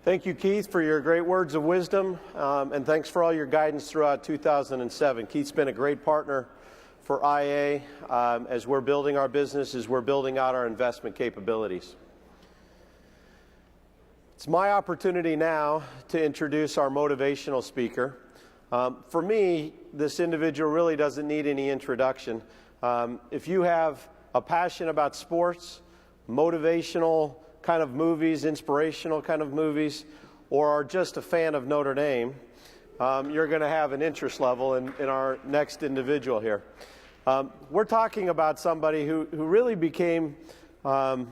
Thank you, Keith, for your great words of wisdom, and thanks for all your guidance throughout 2007. Keith's been a great partner for IA as we're building our business, as we're building out our investment capabilities. It's my opportunity now to introduce our motivational speaker. For me, this individual really doesn't need any introduction. If you have a passion about sports, motivational kind of movies, inspirational kind of movies, or are just a fan of Notre Dame, you're going to have an interest level in our next individual here. We're talking about somebody who really became, a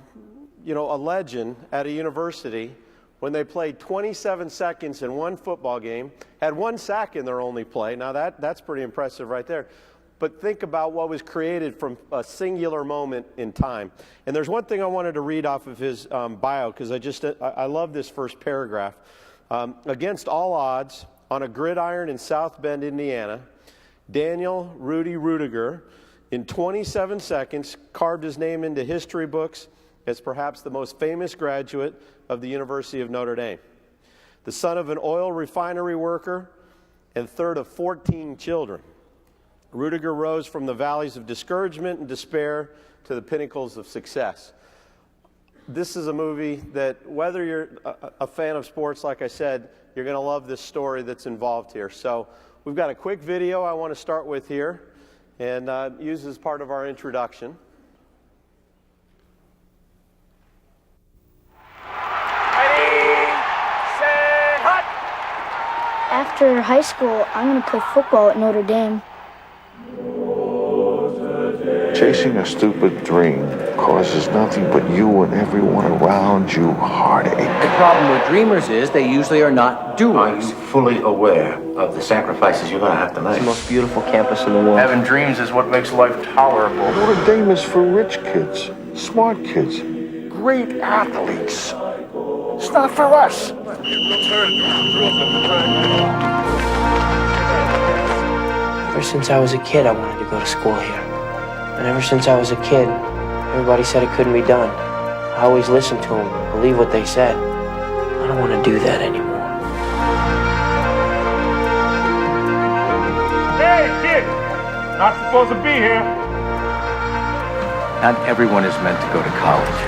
legend at a university when they played 27 seconds in one football game, had one sack in their only play. Now that's pretty impressive right there. But think about what was created from a singular moment in time. And there's one thing I wanted to read off of his bio, because I love this first paragraph. Against all odds, on a gridiron in South Bend, Indiana, Daniel Rudy Ruettiger, in 27 seconds, carved his name into history books as perhaps the most famous graduate of the University of Notre Dame. The son of an oil refinery worker and third of 14 children, Ruettiger rose from the valleys of discouragement and despair to the pinnacles of success. This is a movie that, whether you're a fan of sports, like I said, you're going to love this story that's involved here. So we've got a quick video I want to start with here and use as part of our introduction. Ready, set, hut! After high school, I'm going to play football at Notre Dame. Chasing a stupid dream causes nothing but you and everyone around you heartache. The problem with dreamers is they usually are not doers. Are you fully aware of the sacrifices you're going to have to make? It's the most beautiful campus in the world. Having dreams is what makes life tolerable. Notre Dame is for rich kids, smart kids, great athletes. It's not for us. Ever since I was a kid, I wanted to go to school here. And ever since I was a kid, everybody said it couldn't be done. I always listened to them, believed what they said. I don't want to do that anymore. Hey, kid! Not supposed to be here. Not everyone is meant to go to college.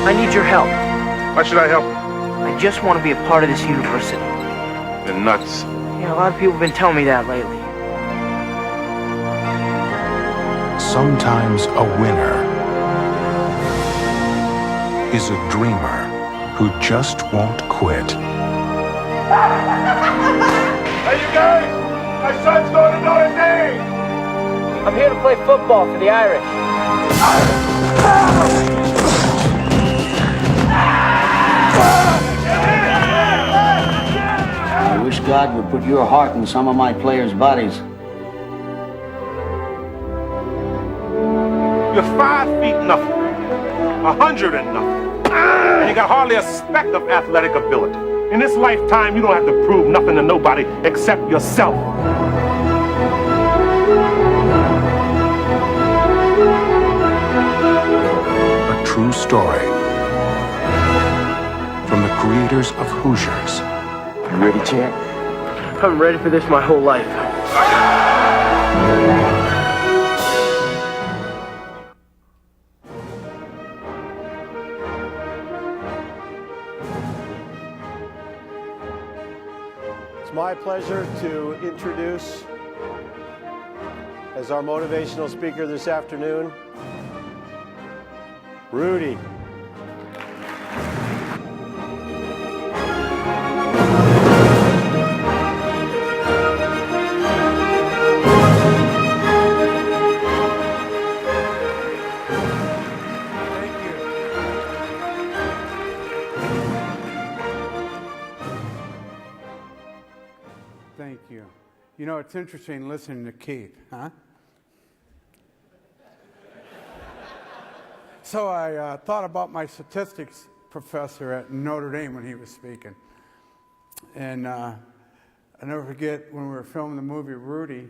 I need your help. Why should I help? I just want to be a part of this university. You're nuts. Yeah, a lot of people have been telling me that lately. Sometimes a winner is a dreamer who just won't quit. Hey, you guys! My son's going to Notre Dame! I'm here to play football for the Irish. I wish God would put your heart in some of my players' bodies. You're 5 feet nothing, 100 and nothing, and you got hardly a speck of athletic ability. In this lifetime, you don't have to prove nothing to nobody except yourself. A true story from the creators of Hoosiers. You ready, champ? I'm ready for this my whole life. It's my pleasure to introduce, as our motivational speaker this afternoon, Rudy. Thank you. You know, it's interesting listening to Keith, huh? So I thought about my statistics professor at Notre Dame when he was speaking. And I never forget when we were filming the movie Rudy,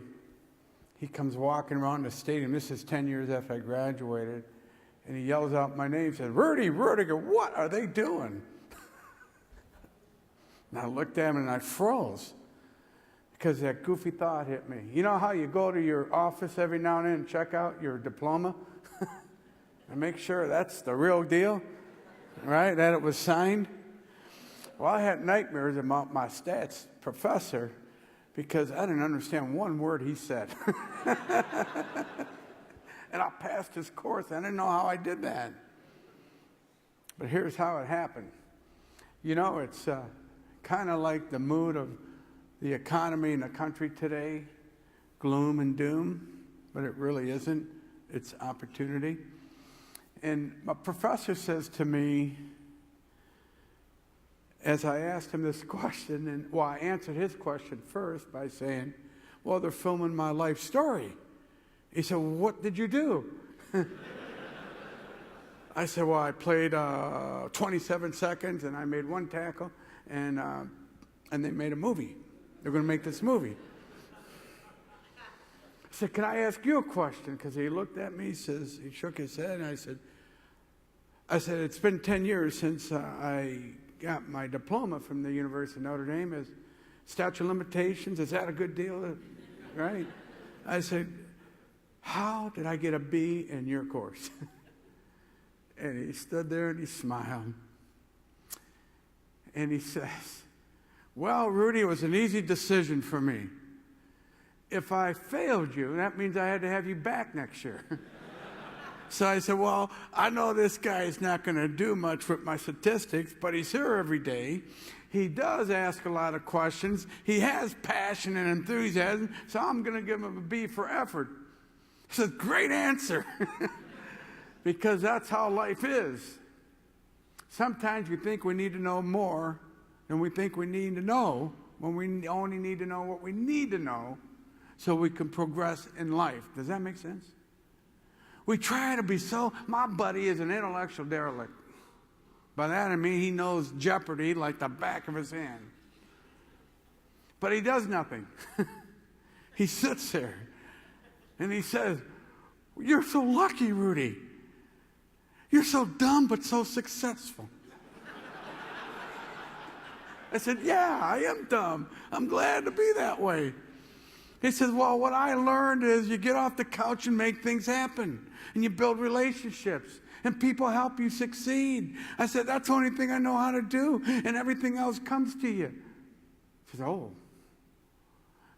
he comes walking around the stadium. This is 10 years after I graduated. And he yells out my name, says, "Rudy, Ruettiger, what are they doing?" And I looked at him and I froze because that goofy thought hit me. You know how you go to your office every now and then and check out your diploma and make sure that's the real deal, right? That it was signed? Well, I had nightmares about my stats professor because I didn't understand one word he said. And I passed his course. I didn't know how I did that. But here's how it happened. You know, it's kind of like the mood of the economy in the country today, gloom and doom, but it really isn't. It's opportunity. And my professor says to me, as I asked him this question, and well, I answered his question first by saying, well, they're filming my life story. He said, well, what did you do? I said, well, I played 27 seconds and I made one tackle, and they made a movie. They're going to make this movie. I said, can I ask you a question? Because he looked at me, he shook his head, and I said, it's been 10 years since I got my diploma from the University of Notre Dame. Is statute of limitations, is that a good deal? Right? I said, how did I get a B in your course? And he stood there and he smiled. And he says, well, Rudy, it was an easy decision for me. If I failed you, that means I had to have you back next year. So I said, well, I know this guy is not going to do much with my statistics, but he's here every day. He does ask a lot of questions. He has passion and enthusiasm, so I'm going to give him a B for effort. He said, great answer. Because that's how life is. Sometimes we think we need to know more than we think we need to know, when we only need to know what we need to know so we can progress in life. Does that make sense? We try to be my buddy is an intellectual derelict. By that I mean he knows Jeopardy like the back of his hand. But he does nothing. He sits there and he says, you're so lucky, Rudy. You're so dumb but so successful. I said, yeah, I am dumb. I'm glad to be that way. He says, well, what I learned is you get off the couch and make things happen. And you build relationships. And people help you succeed. I said, that's the only thing I know how to do. And everything else comes to you. He says, oh.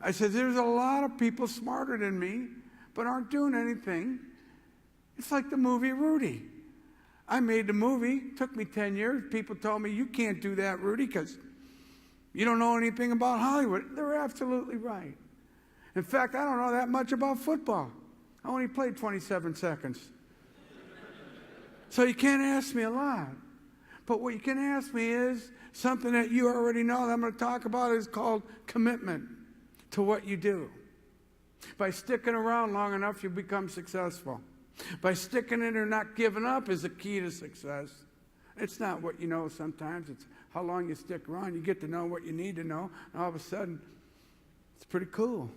I said, there's a lot of people smarter than me, but aren't doing anything. It's like the movie Rudy. I made the movie. It took me 10 years. People told me, you can't do that, Rudy, because you don't know anything about Hollywood. They're absolutely right. In fact, I don't know that much about football. I only played 27 seconds. So you can't ask me a lot. But what you can ask me is something that you already know that I'm going to talk about is called commitment to what you do. By sticking around long enough, you become successful. By sticking in or not giving up is the key to success. It's not what you know sometimes. It's how long you stick around. You get to know what you need to know. And all of a sudden, it's pretty cool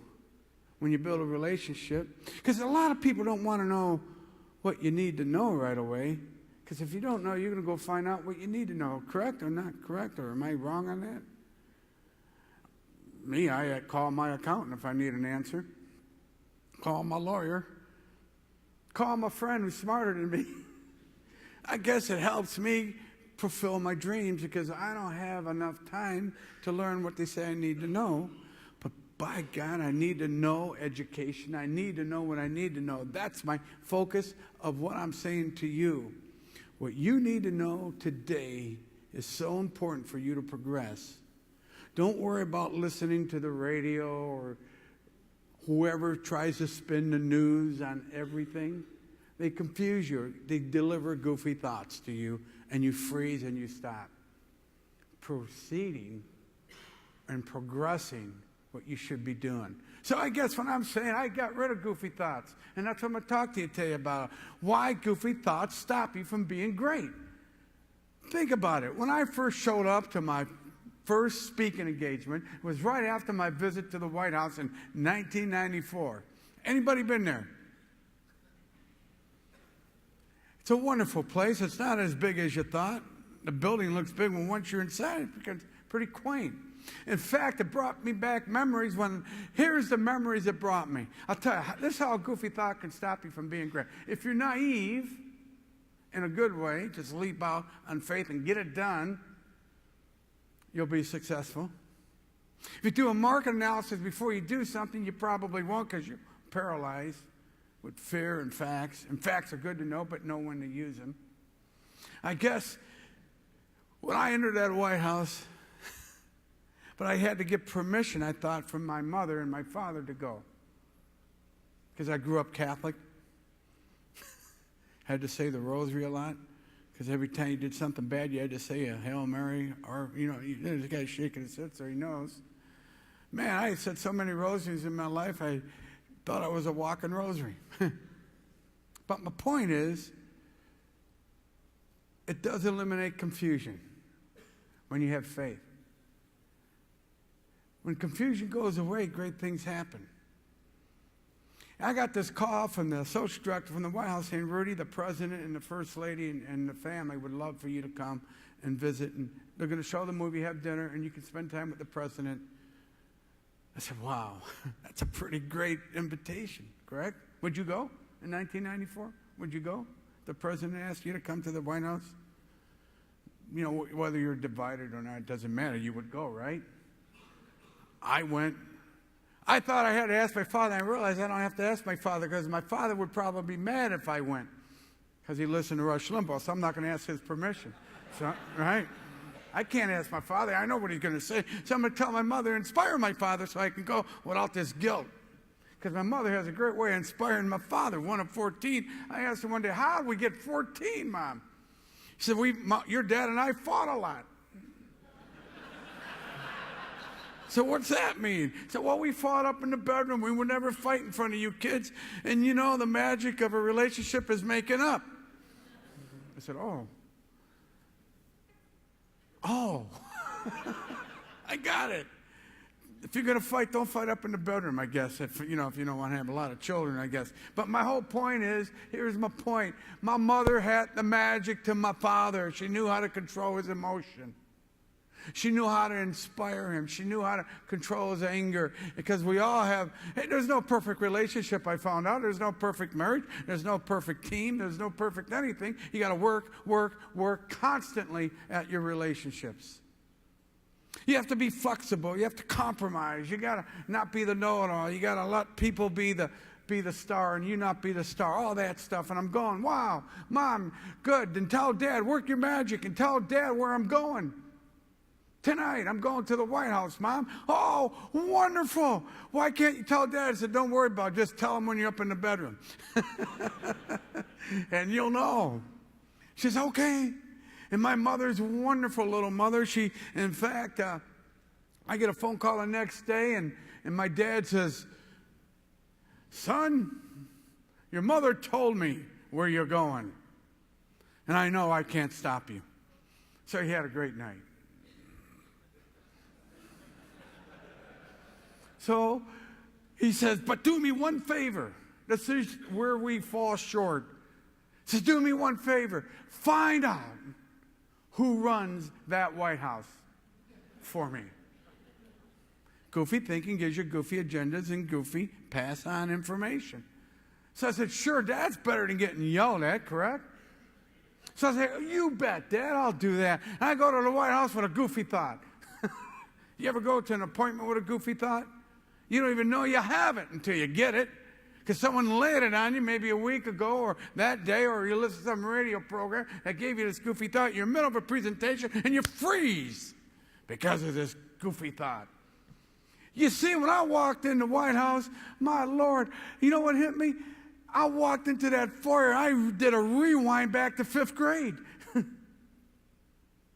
when you build a relationship. Because a lot of people don't want to know what you need to know right away. Because if you don't know, you're going to go find out what you need to know. Correct or not correct? Or am I wrong on that? Me, I call my accountant if I need an answer. Call my lawyer. Call my friend who's smarter than me. I guess it helps me fulfill my dreams because I don't have enough time to learn what they say I need to know. But by God, I need to know education. I need to know what I need to know. That's my focus of what I'm saying to you. What you need to know today is so important for you to progress. Don't worry about listening to the radio or whoever tries to spin the news on everything. They confuse you. They deliver goofy thoughts to you, and you freeze and you stop. Proceeding and progressing what you should be doing. So I guess what I'm saying, I got rid of goofy thoughts, and that's what I'm going to talk to you today about. Why goofy thoughts stop you from being great. Think about it. When I first showed up to my first speaking engagement, it was right after my visit to the White House in 1994. Anybody been there? It's a wonderful place. It's not as big as you thought. The building looks big when once you're inside, it becomes pretty quaint. In fact, it brought me back memories here's the memories it brought me. I'll tell you, this is how a goofy thought can stop you from being great. If you're naive, in a good way, just leap out on faith and get it done, you'll be successful. If you do a market analysis before you do something, you probably won't because you're paralyzed with fear and facts. And facts are good to know, but know when to use them. I guess when I entered that White House, but I had to get permission, I thought, from my mother and my father to go. Because I grew up Catholic. Had to say the rosary a lot. Because every time you did something bad, you had to say a Hail Mary. Or, there's a guy shaking his head so he knows. Man, I said so many rosaries in my life, I thought I was a walking rosary. But my point is, it does eliminate confusion when you have faith. When confusion goes away, great things happen. I got this call from the social director from the White House saying, Rudy, the president and the first lady and the family would love for you to come and visit. And they're going to show the movie, have dinner, and you can spend time with the president. I said, wow, that's a pretty great invitation, correct? Would you go in 1994? Would you go? The president asked you to come to the White House? Whether you're divided or not, it doesn't matter. You would go, right? I went. I thought I had to ask my father. I realized I don't have to ask my father because my father would probably be mad if I went because he listened to Rush Limbaugh, so I'm not going to ask his permission. So, right? I can't ask my father. I know what he's going to say. So I'm going to tell my mother, inspire my father so I can go without this guilt. Because my mother has a great way of inspiring my father, one of 14. I asked her one day, how did we get 14, Mom? She said, your dad and I fought a lot. So what's that mean? So, well, we fought up in the bedroom. We would never fight in front of you kids. And the magic of a relationship is making up. I said, oh. I got it. If you're going to fight, don't fight up in the bedroom, I guess. If you don't want to have a lot of children, I guess. But my whole point is, here's my point. My mother had the magic to my father. She knew how to control his emotion. She knew how to inspire him. She knew how to control his anger. Because we all there's no perfect relationship, I found out. There's no perfect marriage. There's no perfect team. There's no perfect anything. You got to work constantly at your relationships. You have to be flexible. You have to compromise. You got to not be the know-it-all. You got to let people be the star and you not be the star. All that stuff. And I'm going, wow, Mom, good. Then tell Dad, work your magic and tell Dad where I'm going. Tonight, I'm going to the White House, Mom. Oh, wonderful. Why can't you tell Dad? I said, don't worry about it. Just tell him when you're up in the bedroom. And you'll know. She says, okay. And my mother's a wonderful little mother. In fact, I get a phone call the next day, and my dad says, son, your mother told me where you're going. And I know I can't stop you. So he had a great night. So he says, but do me one favor. This is where we fall short. He says, do me one favor. Find out who runs that White House for me. Goofy thinking gives you goofy agendas and goofy pass on information. So I said, sure, that's better than getting yelled at, correct? So I said, you bet, Dad, I'll do that. And I go to the White House with a goofy thought. You ever go to an appointment with a goofy thought? You don't even know you have it until you get it. Because someone laid it on you maybe a week ago or that day, or you listen to some radio program that gave you this goofy thought. You're in the middle of a presentation and you freeze because of this goofy thought. You see, when I walked in the White House, my Lord, you know what hit me? I walked into that foyer. I did a rewind back to 5th grade.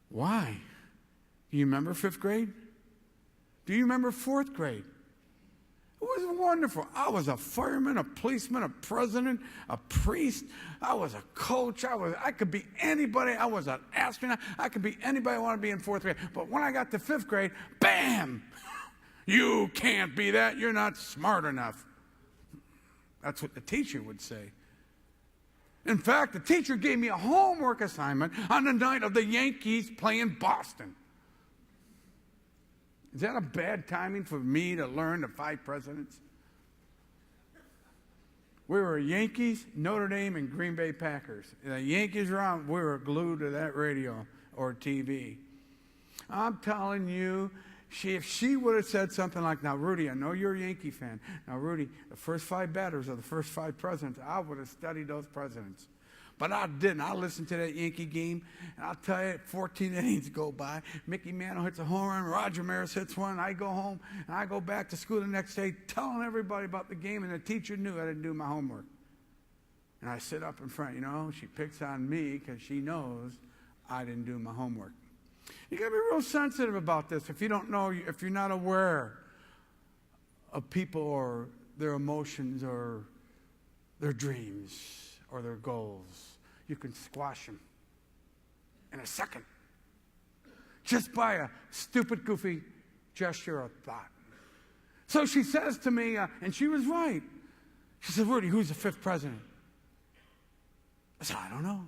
Why? Do you remember 5th grade? Do you remember 4th grade? It was wonderful. I was a fireman, a policeman, a president, a priest. I was a coach. I could be anybody. I was an astronaut. I could be anybody I want to be in 4th grade. But when I got to 5th grade, bam! You can't be that. You're not smart enough. That's what the teacher would say. In fact, the teacher gave me a homework assignment on the night of the Yankees playing Boston. Is that a bad timing for me to learn the 5 presidents? We were Yankees, Notre Dame, and Green Bay Packers. The Yankees were on, we were glued to that radio or TV. I'm telling you, if she would have said something like, now, Rudy, I know you're a Yankee fan. Now, Rudy, the first 5 batters are the first 5 presidents. I would have studied those presidents. But I didn't. I listened to that Yankee game, and I'll tell you, 14 innings go by. Mickey Mantle hits a home run. Roger Maris hits one. I go home, and I go back to school the next day telling everybody about the game, and the teacher knew I didn't do my homework. And I sit up in front. She picks on me because she knows I didn't do my homework. You got to be real sensitive about this. If you don't know, if you're not aware of people or their emotions or their dreams or their goals, you can squash them in a second just by a stupid, goofy gesture or thought. So she says to me, and she was right. She said, Rudy, who's the 5th president? I said, I don't know.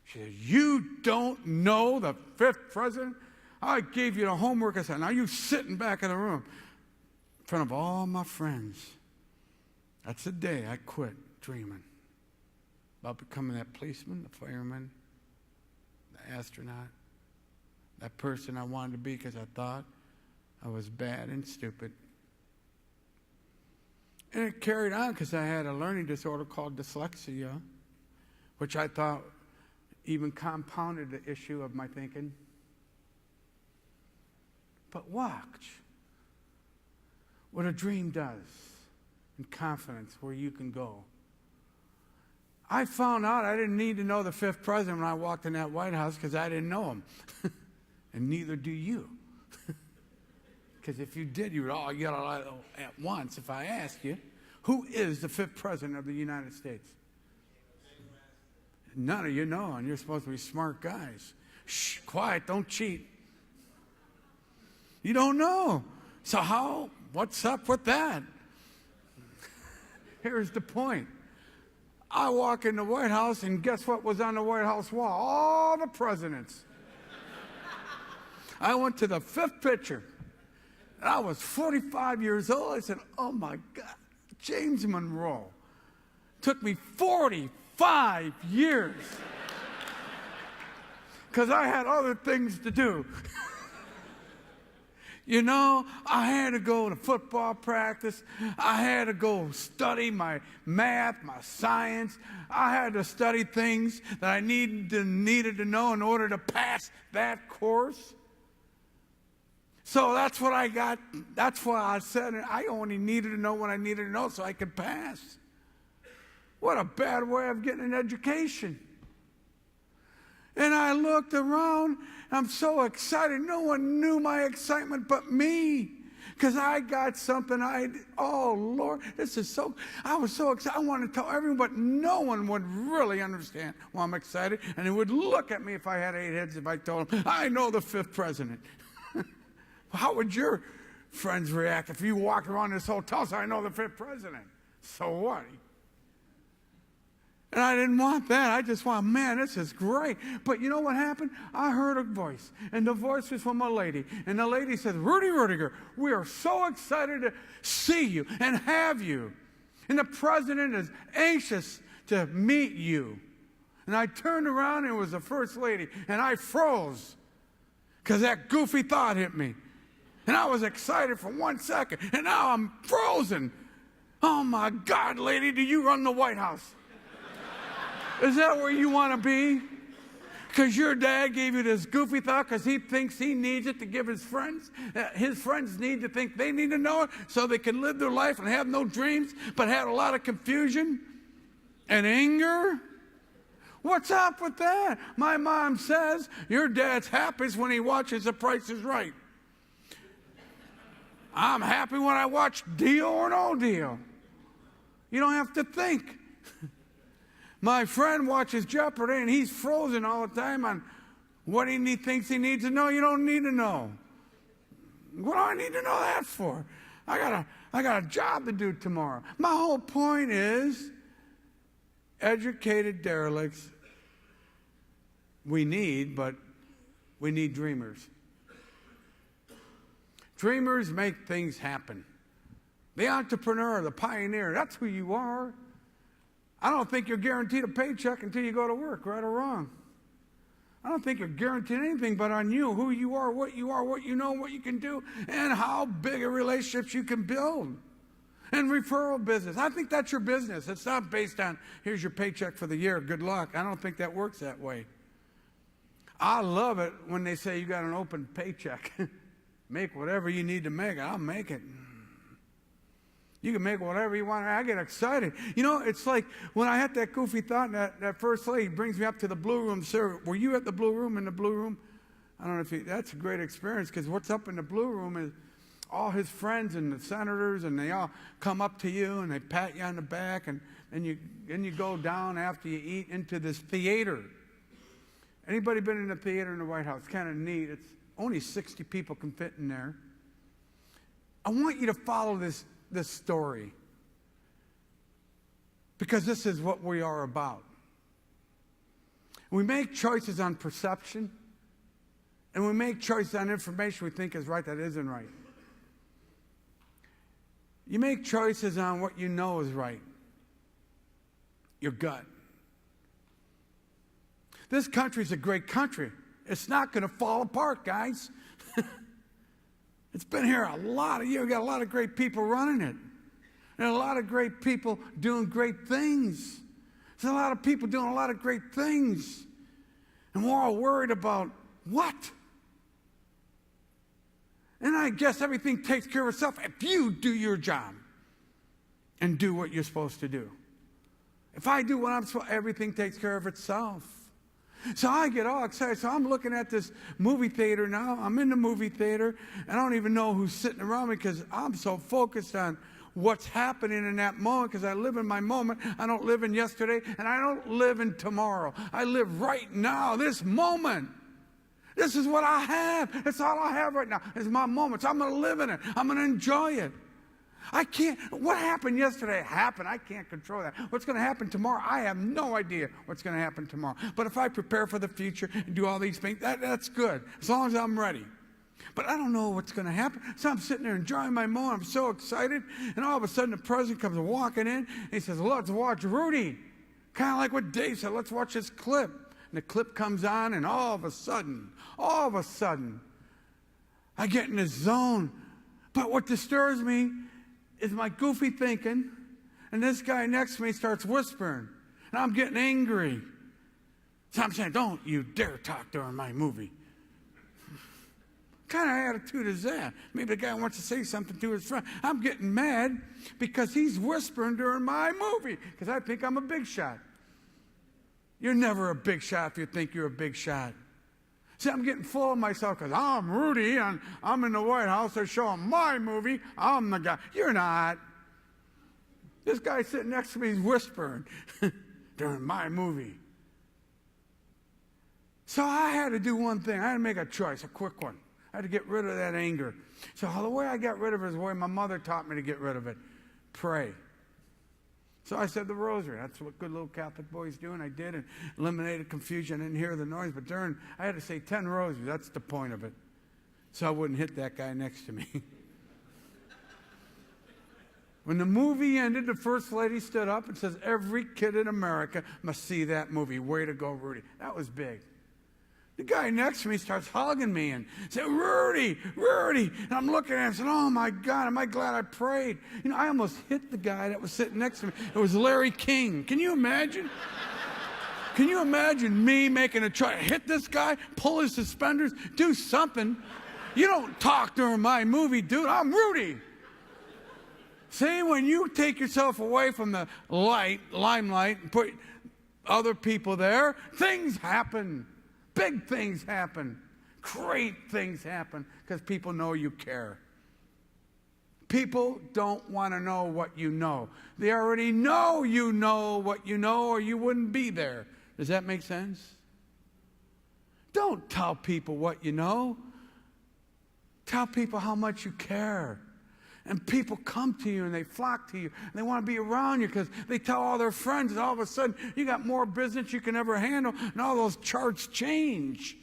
She said, you don't know the 5th president? I gave you the homework. I said, now you sitting back in the room in front of all my friends. That's the day I quit dreaming about becoming that policeman, the fireman, the astronaut, that person I wanted to be because I thought I was bad and stupid. And it carried on because I had a learning disorder called dyslexia, which I thought even compounded the issue of my thinking. But watch what a dream does and confidence where you can go. I found out I didn't need to know the 5th president when I walked in that White House because I didn't know him. And neither do you. Because if you did, you would all yell out at once if I asked you, who is the 5th president of the United States? None of you know, and you're supposed to be smart guys. Shh, quiet, don't cheat. You don't know. So what's up with that? Here's the point. I walk in the White House, and guess what was on the White House wall? All the presidents. I went to the 5th picture, and I was 45 years old. I said, oh, my God, James Monroe. Took me 45 years because I had other things to do. I had to go to football practice. I had to go study my math, my science. I had to study things that I needed to know in order to pass that course. So that's what I got. That's why I said I only needed to know what I needed to know so I could pass. What a bad way of getting an education. And I looked around. I'm so excited. No one knew my excitement but me. Because I got something oh, Lord, I was so excited. I wanted to tell everyone, but no one would really understand why I'm excited. And they would look at me if I had 8 heads if I told them, I know the 5th president. How would your friends react if you walked around this hotel saying, I know the 5th president? So what? And I didn't want that. I just want, man, this is great. But you know what happened? I heard a voice, and the voice was from a lady. And the lady said, Rudy Ruettiger, we are so excited to see you and have you. And the president is anxious to meet you. And I turned around, and it was the first lady, and I froze because that goofy thought hit me. And I was excited for 1 second, and now I'm frozen. Oh, my God, lady, do you run the White House? Is that where you want to be? Because your dad gave you this goofy thought because he thinks he needs it to give his friends. His friends need to think they need to know it so they can live their life and have no dreams, but have a lot of confusion and anger. What's up with that? My mom says your dad's happiest when he watches The Price is Right. I'm happy when I watch Deal or No Deal. You don't have to think. My friend watches Jeopardy, and he's frozen all the time on what he thinks he needs to know. You don't need to know. What do I need to know that for? I got a job to do tomorrow. My whole point is educated derelicts we need, but we need dreamers. Dreamers make things happen. The entrepreneur, the pioneer, that's who you are. I don't think you're guaranteed a paycheck until you go to work, right or wrong. I don't think you're guaranteed anything but on you, who you are, what you know, what you can do, and how big a relationships you can build. And referral business. I think that's your business. It's not based on, here's your paycheck for the year, good luck. I don't think that works that way. I love it when they say you got an open paycheck. Make whatever you need to make. I'll make it. You can make whatever you want. I get excited. You know, it's like when I had that goofy thought, and that first lady brings me up to the blue room. Sir, were you at the blue room, in the blue room? I don't know if you, that's a great experience, because what's up in the blue room is all his friends and the senators, and they all come up to you and they pat you on the back, and you go down after you eat into this theater. Anybody been in a theater in the White House? It's kind of neat. It's only 60 people can fit in there. I want you to follow this story, because this is what we are about. We make choices on perception, and we make choices on information we think is right that isn't right. You make choices on what you know is right. Your gut. This country's a great country. It's not going to fall apart, guys. It's been here a lot of years. We've got a lot of great people running it. And a lot of great people doing great things. There's a lot of people doing a lot of great things. And we're all worried about what? And I guess everything takes care of itself if you do your job and do what you're supposed to do. If I do what I'm supposed to, everything takes care of itself. So I get all excited. So I'm looking at this movie theater now. I'm in the movie theater, and I don't even know who's sitting around me, because I'm so focused on what's happening in that moment, because I live in my moment. I don't live in yesterday, and I don't live in tomorrow. I live right now, this moment. This is what I have. It's all I have right now. It's my moment. So I'm going to live in it. I'm going to enjoy it. I can't, what happened yesterday happened. I can't control that. What's going to happen tomorrow, I have no idea what's going to happen tomorrow. But if I prepare for the future and do all these things, that's good, as long as I'm ready. But I don't know what's going to happen. So I'm sitting there enjoying my moment. I'm so excited. And all of a sudden the president comes walking in. And he says, let's watch Rudy. Kind of like what Dave said, let's watch this clip. And the clip comes on, and all of a sudden, I get in this zone. But what disturbs me is my goofy thinking, and this guy next to me starts whispering, and I'm getting angry. So I'm saying, don't you dare talk during my movie. What kind of attitude is that? Maybe the guy wants to say something to his friend. I'm getting mad because he's whispering during my movie, because I think I'm a big shot. You're never a big shot if you think you're a big shot. See, I'm getting full of myself because I'm Rudy, and I'm in the White House. They're showing my movie. I'm the guy. You're not. This guy sitting next to me is whispering during my movie. So I had to do one thing. I had to make a choice, a quick one. I had to get rid of that anger. So the way I got rid of it is the way my mother taught me to get rid of it. Pray. So I said the rosary. That's what good little Catholic boys do, and I did, and eliminated confusion. I didn't hear the noise, but I had to say 10 rosaries. That's the point of it. So I wouldn't hit that guy next to me. When the movie ended, the first lady stood up and says, every kid in America must see that movie. Way to go, Rudy. That was big. The guy next to me starts hugging me and said, Rudy, Rudy. And I'm looking at him and said, oh my God, am I glad I prayed. You know, I almost hit the guy that was sitting next to me. It was Larry King. Can you imagine? Can you imagine me making a choice? Hit this guy, pull his suspenders, do something. You don't talk during my movie, dude. I'm Rudy. See, when you take yourself away from the limelight, and put other people there, things happen. Big things happen. Great things happen because people know you care. People don't want to know what you know. They already know what you know, or you wouldn't be there. Does that make sense? Don't tell people what you know. Tell people how much you care. And people come to you and they flock to you. And they want to be around you because they tell all their friends, and all of a sudden you got more business you can ever handle, and all those charts change.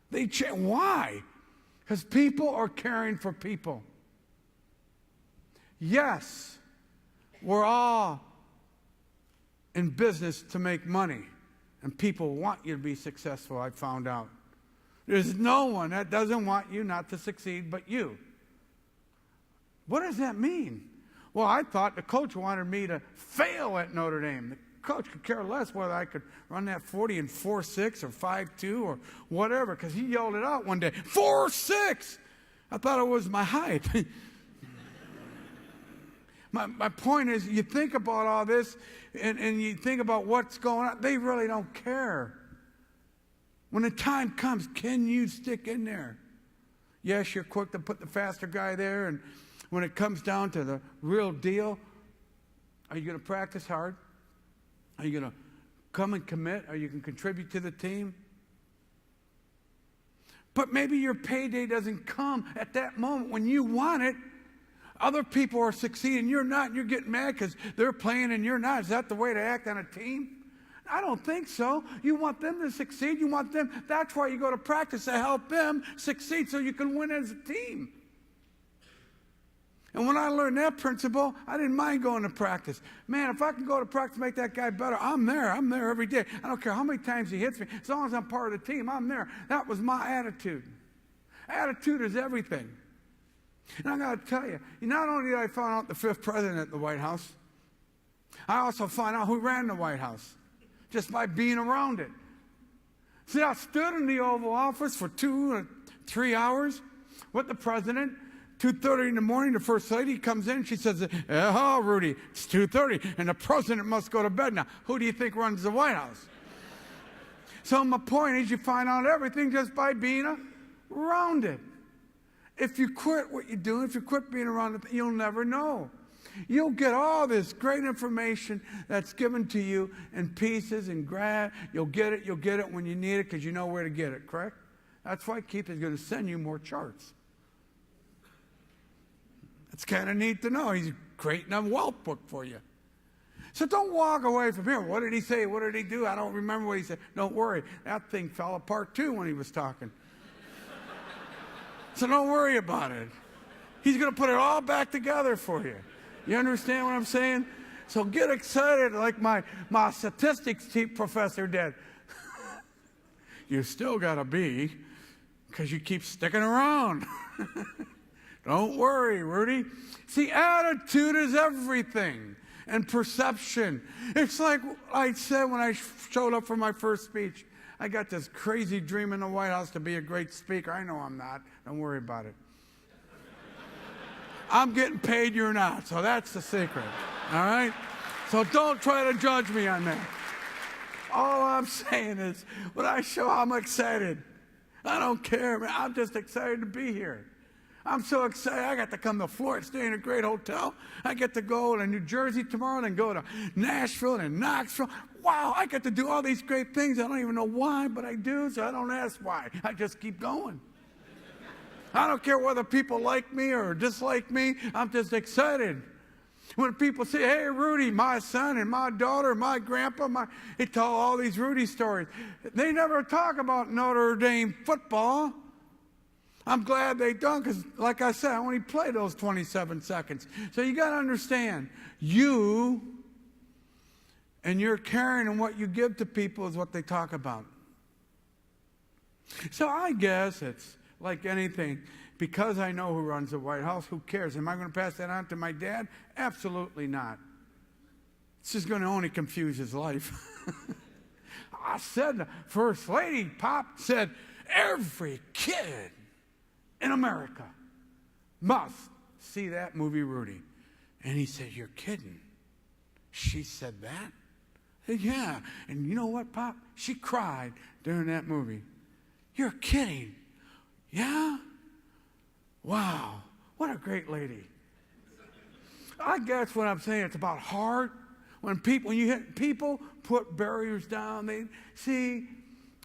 They change. Why? Because people are caring for people. Yes, we're all in business to make money, and people want you to be successful, I found out. There's no one that doesn't want you not to succeed but you. What does that mean? Well, I thought the coach wanted me to fail at Notre Dame. The coach could care less whether I could run that 40 in 4.6 or 5.2 or whatever, because he yelled it out one day, 4.6! I thought it was my hype. My point is, you think about all this, and you think about what's going on. They really don't care. When the time comes, can you stick in there? Yes, you're quick to put the faster guy there, and when it comes down to the real deal, are you going to practice hard? Are you going to come and commit? Are you going to contribute to the team? But maybe your payday doesn't come at that moment when you want it. Other people are succeeding, you're not, and you're getting mad because they're playing and you're not. Is that the way to act on a team? I don't think so. You want them to succeed. You want them. That's why you go to practice, to help them succeed so you can win as a team. And when I learned that principle, I didn't mind going to practice. Man, if I can go to practice and make that guy better, I'm there. I'm there every day. I don't care how many times he hits me. As long as I'm part of the team, I'm there. That was my attitude. Attitude is everything. And I got to tell you, not only did I find out the fifth president at the White House, I also found out who ran the White House just by being around it. See, I stood in the Oval Office for 2 or 3 hours with the president. 2:30 in the morning, the First Lady comes in. She says, "Oh, Rudy, it's 2:30, and the president must go to bed now." Who do you think runs the White House? So my point is, you find out everything just by being around it. If you quit what you're doing, if you quit being around it, you'll never know. You'll get all this great information that's given to you in pieces and you'll get it when you need it because you know where to get it, correct? That's why Keith is going to send you more charts. It's kind of neat to know. He's creating a wealth book for you. So don't walk away from here. What did he say? What did he do? I don't remember what he said. Don't worry. That thing fell apart too when he was talking. So don't worry about it. He's going to put it all back together for you. You understand what I'm saying? So get excited like my statistics professor did. You still got to be, because you keep sticking around. Don't worry, Rudy. See, attitude is everything. And perception. It's like I said when I showed up for my first speech. I got this crazy dream in the White House to be a great speaker. I know I'm not. Don't worry about it. I'm getting paid, you're not. So that's the secret. All right? So don't try to judge me on that. All I'm saying is, when I show I'm excited, I don't care, man. I'm just excited to be here. I'm so excited. I got to come to Florida, stay in a great hotel. I get to go to New Jersey tomorrow, then go to Nashville and Knoxville. Wow, I get to do all these great things. I don't even know why, but I do, so I don't ask why. I just keep going. I don't care whether people like me or dislike me. I'm just excited. When people say, "Hey, Rudy, my son and my daughter, my grandpa," they tell all these Rudy stories. They never talk about Notre Dame football. I'm glad they don't, because like I said, I only play those 27 seconds. So you got to understand, you and your caring and what you give to people is what they talk about. So I guess it's like anything. Because I know who runs the White House, who cares? Am I going to pass that on to my dad? Absolutely not. It's just going to only confuse his life. I said, the First Lady, Pop, said, every kid in America must see that movie, Rudy. And he said, "You're kidding." She said that? I said, "Yeah." And you know what, Pop? She cried during that movie. "You're kidding." "Yeah?" Wow, what a great lady. I guess what I'm saying, it's about heart. When you hit people, put barriers down. See,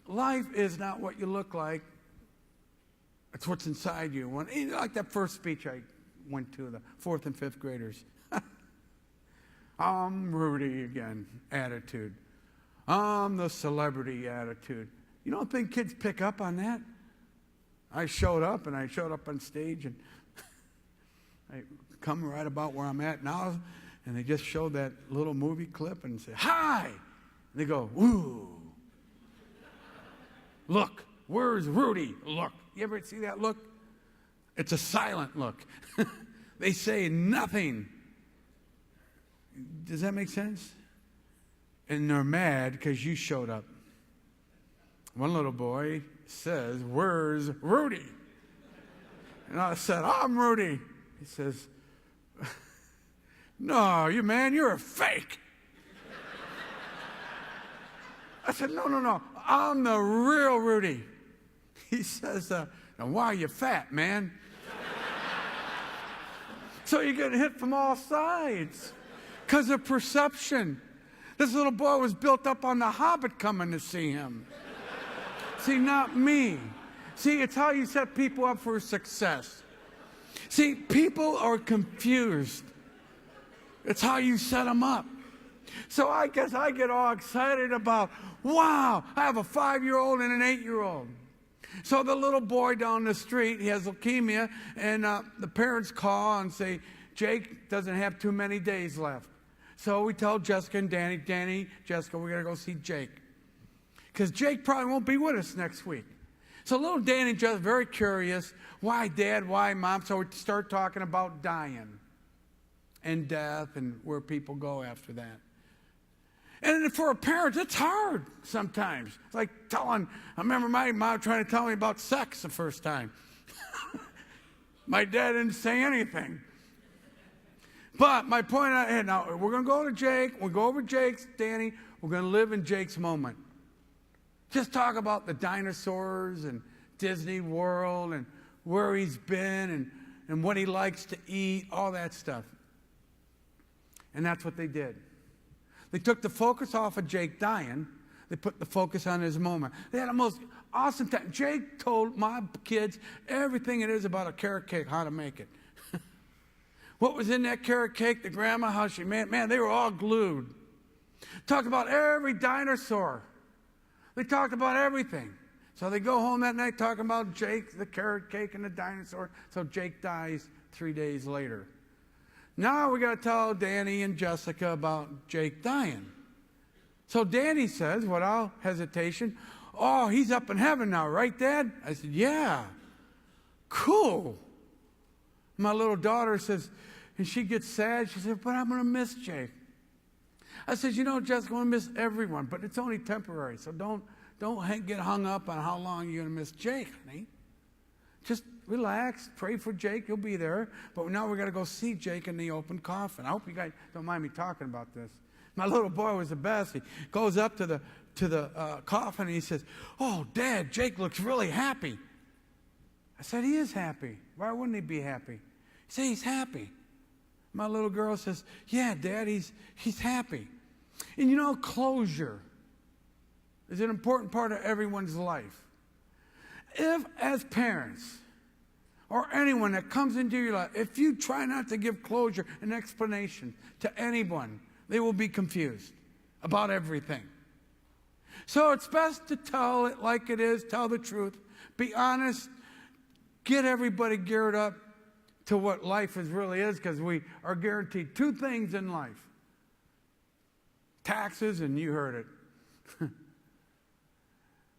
life is not what you look like. It's what's inside you. Like that first speech I went to, the 4th and 5th graders. I'm Rudy again, attitude. I'm the celebrity attitude. You don't think kids pick up on that? I showed up on stage, and I come right about where I'm at now, and they just showed that little movie clip and say, hi! And they go, ooh. Look, where's Rudy? Look. You ever see that look? It's a silent look. They say nothing. Does that make sense? And they're mad because you showed up. One little boy says, where's Rudy? And I said, I'm Rudy. He says, no, you're a fake. I said, no, I'm the real Rudy. He says, now why are you fat, man? So you get hit from all sides because of perception. This little boy was built up on The Hobbit coming to see him. See, not me. See, it's how you set people up for success. See, people are confused. It's how you set them up. So I guess I get all excited about, wow, I have a 5-year-old and an 8-year-old. So the little boy down the street, he has leukemia, and the parents call and say, Jake doesn't have too many days left. So we tell Jessica and Danny, Jessica, we're going to go see Jake. Because Jake probably won't be with us next week. So little Danny just very curious, why Dad, why Mom? So we start talking about dying and death and where people go after that. And for a parent, it's hard sometimes. It's like I remember my mom trying to tell me about sex the first time. My dad didn't say anything. But my point, now we're going to go to Jake. We'll go over Jake's, Danny. We're going to live in Jake's moment. Just talk about the dinosaurs and Disney World and where he's been and what he likes to eat, all that stuff. And that's what they did. They took the focus off of Jake dying. They put the focus on his moment. They had the most awesome time. Jake told my kids everything it is about a carrot cake, how to make it. What was in that carrot cake, the grandma, how she made it. Man, they were all glued. Talked about every dinosaur. They talked about everything. So they go home that night talking about Jake, the carrot cake, and the dinosaur. So Jake dies 3 days later. Now we got to tell Danny and Jessica about Jake dying. So Danny says, without hesitation, oh, he's up in heaven now, right, Dad? I said, yeah. Cool. My little daughter says, and she gets sad. She said, but I'm going to miss Jake. I said, you know, Jessica, I'm going to miss everyone, but it's only temporary. So don't get hung up on how long you're going to miss Jake, honey. Just relax, pray for Jake, he'll be there. But now we're going to go see Jake in the open coffin. I hope you guys don't mind me talking about this. My little boy was the best. He goes up to the coffin and he says, oh, Dad, Jake looks really happy. I said, he is happy. Why wouldn't he be happy? He said, he's happy. My little girl says, yeah, Dad, he's happy. And you know, closure is an important part of everyone's life. If, as parents, or anyone that comes into your life, if you try not to give closure and explanation to anyone, they will be confused about everything. So it's best to tell it like it is, tell the truth, be honest, get everybody geared up to what life really is, because we are guaranteed 2 things in life. Taxes, and you heard it.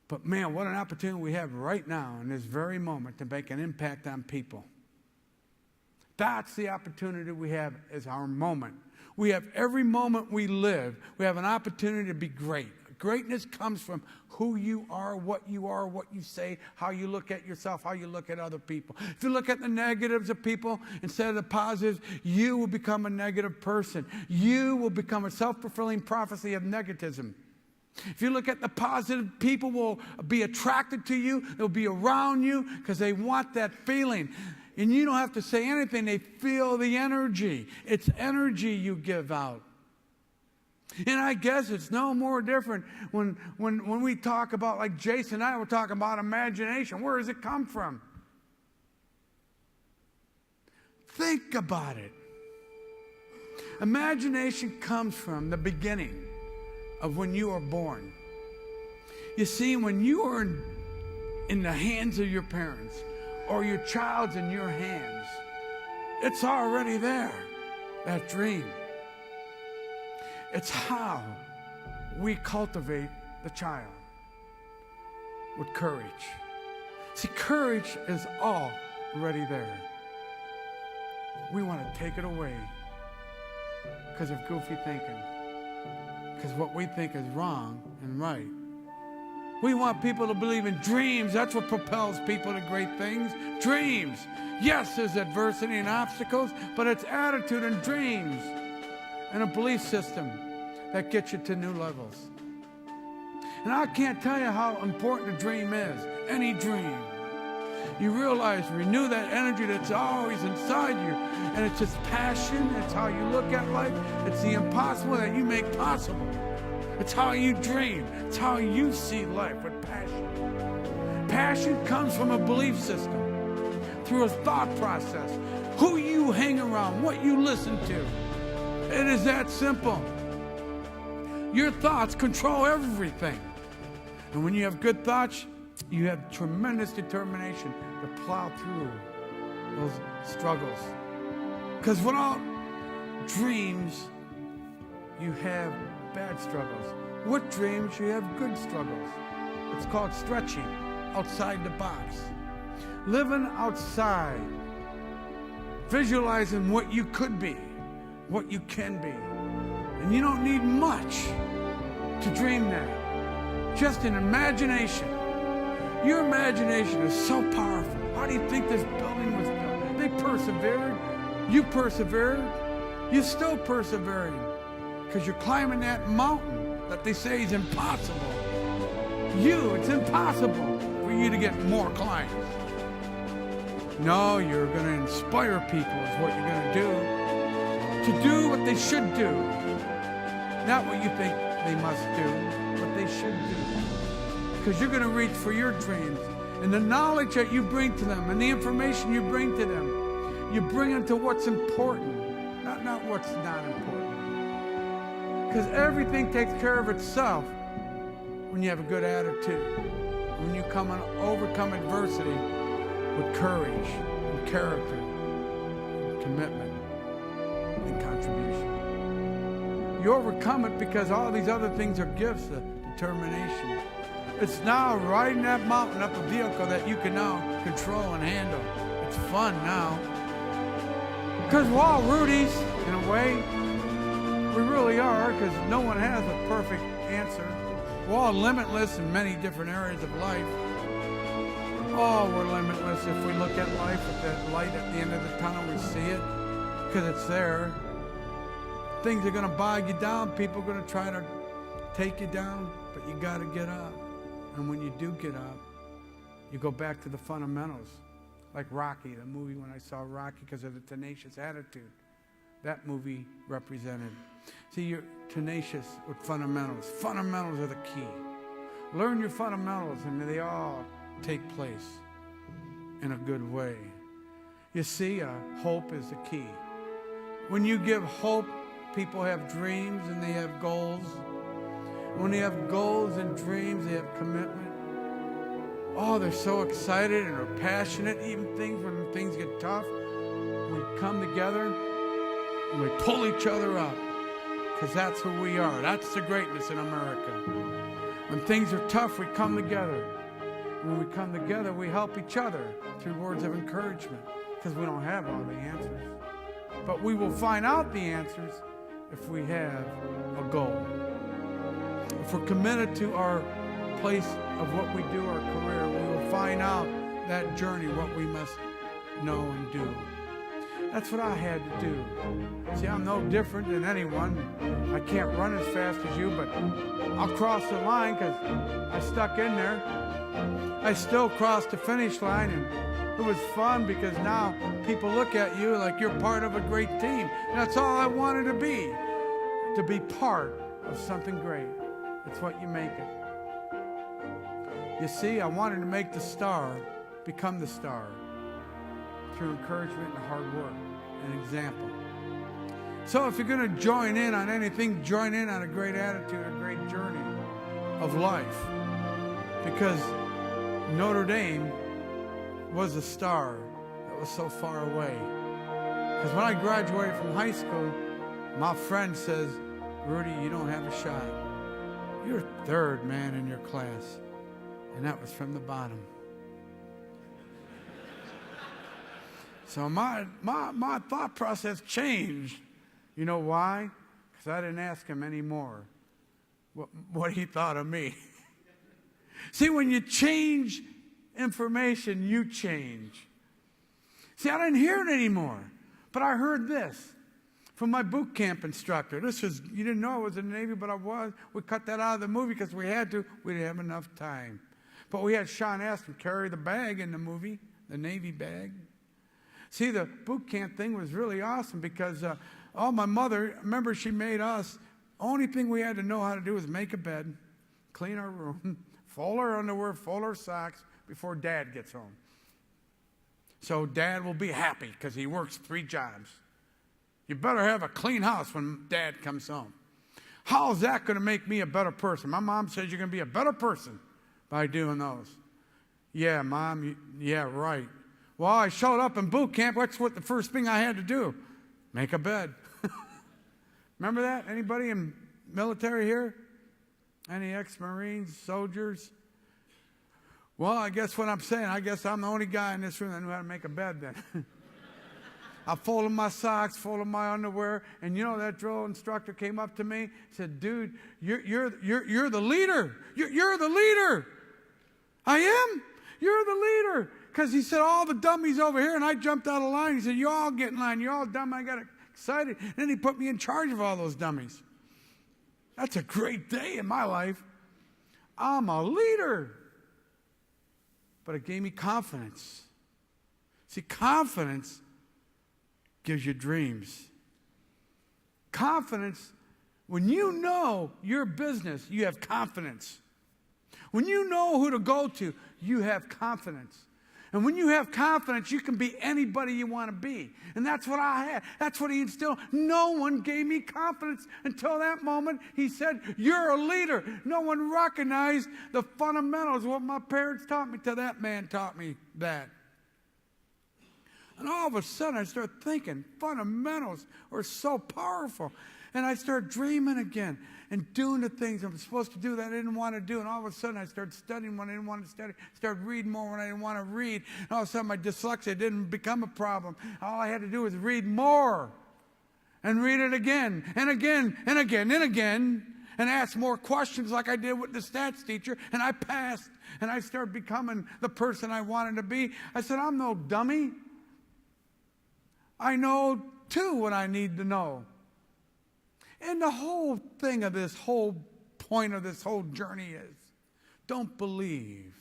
But man, what an opportunity we have right now in this very moment to make an impact on people. That's the opportunity we have as our moment. We have every moment we live, we have an opportunity to be great. Greatness comes from who you are, what you say, how you look at yourself, how you look at other people. If you look at the negatives of people instead of the positives, you will become a negative person. You will become a self-fulfilling prophecy of negativism. If you look at the positive, people will be attracted to you. They'll be around you because they want that feeling. And you don't have to say anything. They feel the energy. It's energy you give out. And I guess it's no more different when we talk about, like Jason and I were talking about imagination. Where does it come from? Think about it. Imagination comes from the beginning of when you are born. You see, when you are in the hands of your parents, or your child's in your hands, it's already there, that dream. It's how we cultivate the child with courage. See, courage is already there. We want to take it away because of goofy thinking, because what we think is wrong and right. We want people to believe in dreams. That's what propels people to great things. Dreams. Yes, there's adversity and obstacles, but it's attitude and dreams and a belief system that gets you to new levels. And I can't tell you how important a dream is. Any dream. You realize, renew that energy that's always inside you. And it's just passion. It's how you look at life. It's the impossible that you make possible. It's how you dream. It's how you see life with passion. Passion comes from a belief system, through a thought process, who you hang around, what you listen to. It is that simple. Your thoughts control everything. And when you have good thoughts, you have tremendous determination to plow through those struggles. Because without dreams, you have bad struggles. With dreams, you have good struggles. It's called stretching outside the box. Living outside. Visualizing what you could be, what you can be. And you don't need much to dream that. Just an imagination. Your imagination is so powerful. How do you think this building was built? They persevered. You persevered. You're still persevering. Because you're climbing that mountain that they say is impossible. It's impossible for you to get more climbs. No, you're going to inspire people is what you're going to do. To do what they should do. Not what you think they must do, what they should do. Because you're going to reach for your dreams. And the knowledge that you bring to them and the information you bring to them, you bring them to what's important, not what's not important. Because everything takes care of itself when you have a good attitude. When you overcome adversity with courage and character and commitment and contribution. You overcome it because all these other things are gifts of determination. It's now riding that mountain up a vehicle that you can now control and handle. It's fun now. Because we're all Rudies, in a way. We really are, because no one has a perfect answer. We're all limitless in many different areas of life. Oh, we're limitless if we look at life with that light at the end of the tunnel. We see it, because it's there. Things are going to bog you down. People are going to try to take you down, but you got to get up. And when you do get up, you go back to the fundamentals. Like Rocky, the movie when I saw Rocky, because of the tenacious attitude. That movie represented. See, you're tenacious with fundamentals. Fundamentals are the key. Learn your fundamentals, and they all take place in a good way. You see, hope is the key. When you give hope, people have dreams and they have goals. When they have goals and dreams, they have commitment. Oh, they're so excited and are passionate, even when things get tough. We come together and we pull each other up, because that's who we are. That's the greatness in America. When things are tough, we come together. When we come together, we help each other through words of encouragement, because we don't have all the answers. But we will find out the answers if we have a goal. If we're committed to our place of what we do, our career, we will find out that journey, what we must know and do. That's what I had to do. See, I'm no different than anyone. I can't run as fast as you, but I'll cross the line because I stuck in there. I still crossed the finish line, and it was fun because now people look at you like you're part of a great team. And that's all I wanted to be part of something great. It's what you make it. You see, I wanted to make the star become the star through encouragement and hard work. an example. So if you're going to join in on anything, join in on a great attitude, a great journey of life. Because Notre Dame was a star that was so far away. Because when I graduated from high school, my friend says, Rudy, you don't have a shot. You're third man in your class. And that was from the bottom. So my thought process changed. You know why? Because I didn't ask him anymore what he thought of me. See, when you change information, you change. See, I didn't hear it anymore, but I heard this from my boot camp instructor. This was, you didn't know I was in the Navy, but I was. We cut that out of the movie because we had to. We didn't have enough time. But we had Sean Astin carry the bag in the movie, the Navy bag. See, the boot camp thing was really awesome because my mother, remember, she made us, only thing we had to know how to do was make a bed, clean our room, fold our underwear, fold our socks before Dad gets home. So Dad will be happy because he works 3 jobs. You better have a clean house when Dad comes home. How is that going to make me a better person? My mom says you're going to be a better person by doing those. Yeah, Mom, yeah, right. Well, I showed up in boot camp. What's the first thing I had to do? Make a bed. Remember that? Anybody in military here? Any ex-Marines, soldiers? Well, I guess what I'm saying, I guess I'm the only guy in this room that knew how to make a bed then. I folded my socks, folded my underwear, and you know that drill instructor came up to me, said, "Dude, you're the leader. You're the leader." I am. You're the leader. Because he said, all the dummies over here, and I jumped out of line. He said, you all get in line. You're all dumb. I got excited. And then he put me in charge of all those dummies. That's a great day in my life. I'm a leader. But it gave me confidence. See, confidence gives you dreams. Confidence, when you know your business, you have confidence. When you know who to go to, you have confidence. And when you have confidence, you can be anybody you want to be. And that's what I had. That's what he instilled. No one gave me confidence until that moment. He said, you're a leader. No one recognized the fundamentals of what my parents taught me till that man taught me that. And all of a sudden, I started thinking, fundamentals are so powerful. And I started dreaming again and doing the things I'm supposed to do that I didn't want to do. And all of a sudden, I started studying when I didn't want to study. Started reading more when I didn't want to read. And all of a sudden, my dyslexia didn't become a problem. All I had to do was read more and read it again and again and again and again and ask more questions like I did with the stats teacher. And I passed. And I started becoming the person I wanted to be. I said, I'm no dummy. I know, too, what I need to know. And the whole thing of this whole point of this whole journey is, don't believe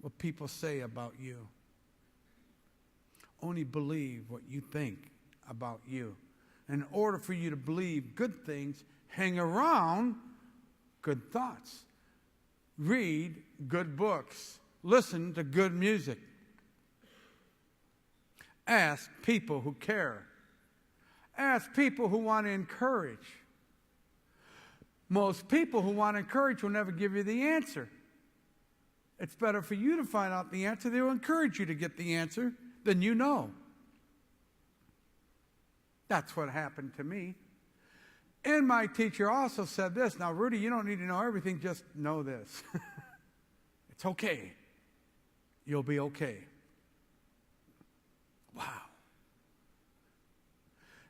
what people say about you. Only believe what you think about you. In order for you to believe good things, hang around good thoughts. Read good books. Listen to good music. Ask people who care. Ask people who want to encourage. Most people who want to encourage will never give you the answer. It's better for you to find out the answer. They will encourage you to get the answer than you know. That's what happened to me. And my teacher also said this. Now, Rudy, you don't need to know everything. Just know this. It's okay. You'll be okay. Wow.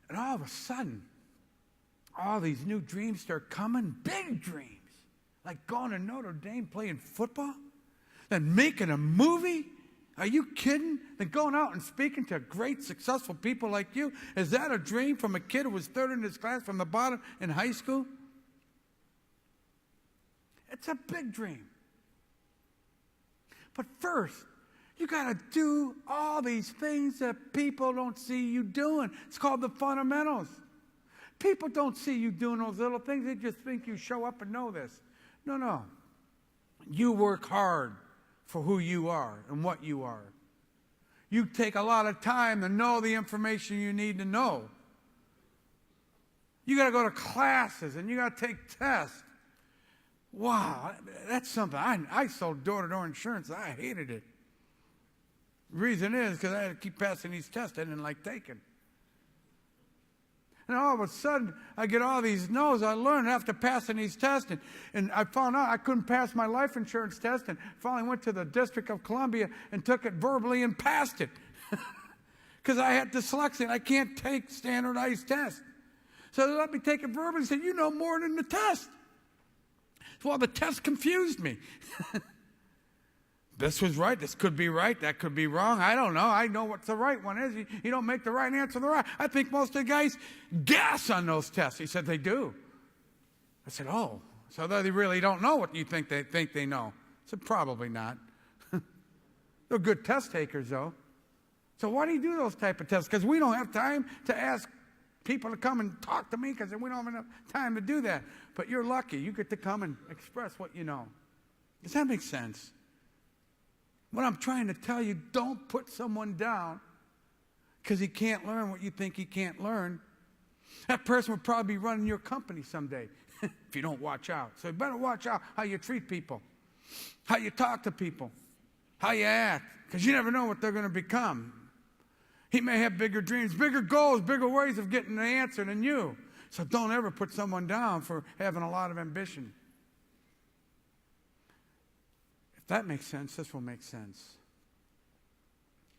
And all of a sudden, all these new dreams start coming, big dreams. Like going to Notre Dame, playing football, then making a movie. Are you kidding? Then going out and speaking to great, successful people like you. Is that a dream from a kid who was third in his class from the bottom in high school? It's a big dream. But first, you got to do all these things that people don't see you doing. It's called the fundamentals. People don't see you doing those little things. They just think you show up and know this. No. You work hard for who you are and what you are. You take a lot of time to know the information you need to know. You got to go to classes and you got to take tests. Wow, that's something. I sold door-to-door insurance. I hated it. The reason is because I had to keep passing these tests I didn't like taking. And all of a sudden, I get all these no's. I learned after passing these tests, and I found out I couldn't pass my life insurance test, and finally went to the District of Columbia and took it verbally and passed it. Because I had dyslexia, and I can't take standardized tests. So they let me take it verbally and said, you know more than the test. Well, the test confused me. This was right, this could be right, that could be wrong. I don't know. I know what the right one is. You don't make the right answer the right. I think most of the guys guess on those tests. He said, they do. I said, oh, so they really don't know what you think they know. I said, probably not. They're good test takers, though. So why do you do those type of tests? Because we don't have time to ask people to come and talk to me because we don't have enough time to do that. But you're lucky. You get to come and express what you know. Does that make sense? What I'm trying to tell you, don't put someone down because he can't learn what you think he can't learn. That person will probably be running your company someday if you don't watch out. So you better watch out how you treat people, how you talk to people, how you act, because you never know what they're going to become. He may have bigger dreams, bigger goals, bigger ways of getting the answer than you. So don't ever put someone down for having a lot of ambition. If that makes sense, this will make sense.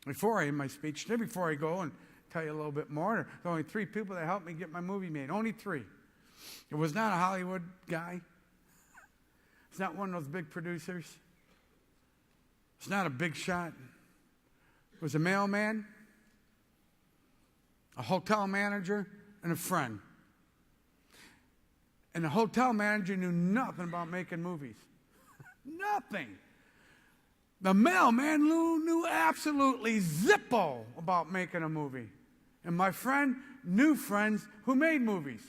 Before I end my speech, before I go and tell you a little bit more, there's only 3 people that helped me get my movie made. Only 3. It was not a Hollywood guy. It's not one of those big producers. It's not a big shot. It was a mailman, a hotel manager, and a friend. And the hotel manager knew nothing about making movies. Nothing. The mailman knew absolutely zippo about making a movie. And my friend knew friends who made movies.